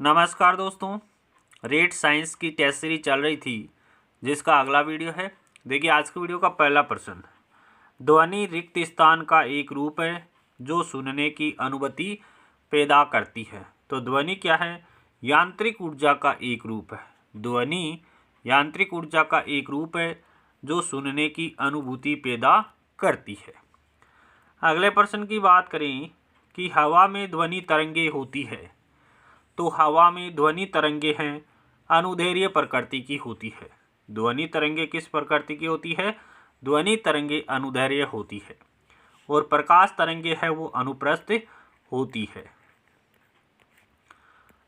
नमस्कार दोस्तों, rate science की टेस्ट सीरीज चल रही थी जिसका अगला वीडियो है। देखिए आज के वीडियो का पहला प्रश्न, ध्वनि रिक्त स्थान का एक रूप है जो सुनने की अनुभूति पैदा करती है। तो ध्वनि क्या है? यांत्रिक ऊर्जा का एक रूप है। ध्वनि यांत्रिक ऊर्जा का एक रूप है जो सुनने की अनुभूति पैदा करती है। अगले प्रश्न की बात करें कि हवा में ध्वनि तरंगे होती है। तो हवा में ध्वनि तरंगे हैं अनुदैर्घ्य प्रकृति की होती है। ध्वनि तरंगे किस प्रकृति की होती है? ध्वनि तरंगे अनुदैर्घ्य होती है। और प्रकाश तरंगे है वो अनुप्रस्थ होती है।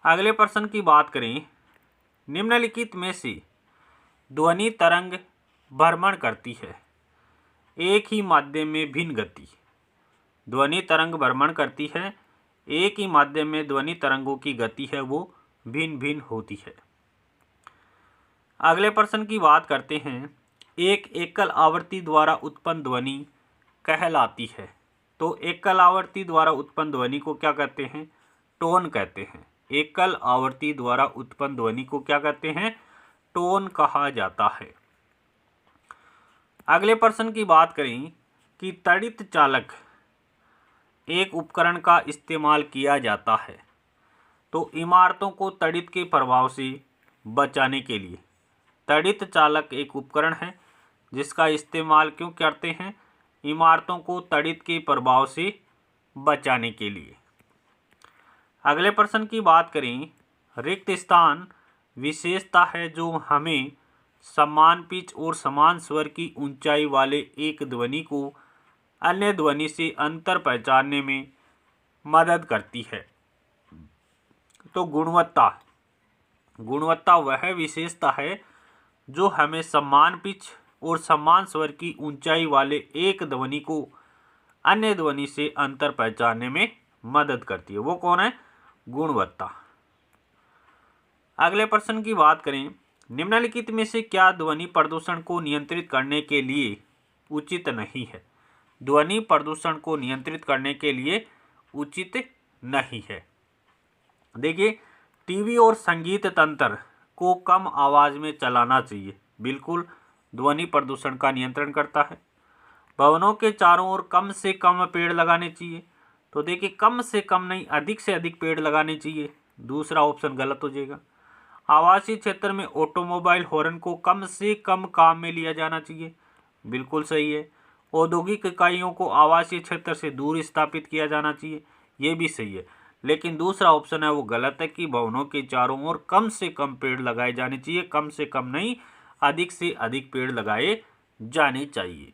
अगले प्रश्न की बात करें, निम्नलिखित में से ध्वनि तरंग भ्रमण करती है एक ही माध्यम में भिन्न गति। ध्वनि तरंग भ्रमण करती है एक ही माध्यम में, ध्वनि तरंगों की गति है वो भिन्न भिन्न होती है। अगले प्रश्न की बात करते हैं, एक एकल आवृत्ति द्वारा उत्पन्न ध्वनि कहलाती है। तो एकल आवृत्ति द्वारा उत्पन्न ध्वनि को क्या कहते हैं? टोन कहते हैं। एकल आवृत्ति द्वारा उत्पन्न ध्वनि को क्या कहते हैं? टोन कहा जाता है। अगले प्रश्न की बात करें कि तड़ित चालक एक उपकरण का इस्तेमाल किया जाता है। तो इमारतों को तड़ित के प्रभाव से बचाने के लिए तड़ित चालक एक उपकरण है जिसका इस्तेमाल क्यों करते हैं? इमारतों को तड़ित के प्रभाव से बचाने के लिए। अगले प्रश्न की बात करें, रिक्त स्थान विशेषता है जो हमें समान पिच और समान स्वर की ऊंचाई वाले एक ध्वनि को अन्य ध्वनि से अंतर पहचानने में मदद करती है। तो गुणवत्ता वह विशेषता है जो हमें समान पिच और समान स्वर की ऊंचाई वाले एक ध्वनि को अन्य ध्वनि से अंतर पहचानने में मदद करती है। वो कौन है? गुणवत्ता। अगले प्रश्न की बात करें, निम्नलिखित में से क्या ध्वनि प्रदूषण को नियंत्रित करने के लिए उचित नहीं है? ध्वनि प्रदूषण को नियंत्रित करने के लिए उचित नहीं है। देखिए, टीवी और संगीत तंत्र को कम आवाज़ में चलाना चाहिए। बिल्कुल ध्वनि प्रदूषण का नियंत्रण करता है। भवनों के चारों ओर कम से कम पेड़ लगाने चाहिए। तो देखिए, कम से कम नहीं, अधिक से अधिक पेड़ लगाने चाहिए। दूसरा ऑप्शन गलत हो जाएगा। आवासीय क्षेत्र में ऑटोमोबाइल हॉर्न को कम से कम काम में लिया जाना चाहिए। बिल्कुल सही है। औद्योगिक इकाइयों को आवासीय क्षेत्र से दूर स्थापित किया जाना चाहिए। ये भी सही है। लेकिन दूसरा ऑप्शन है वो गलत है कि भवनों के चारों ओर कम से कम पेड़ लगाए जाने चाहिए। कम से कम नहीं, अधिक से अधिक पेड़ लगाए जाने चाहिए।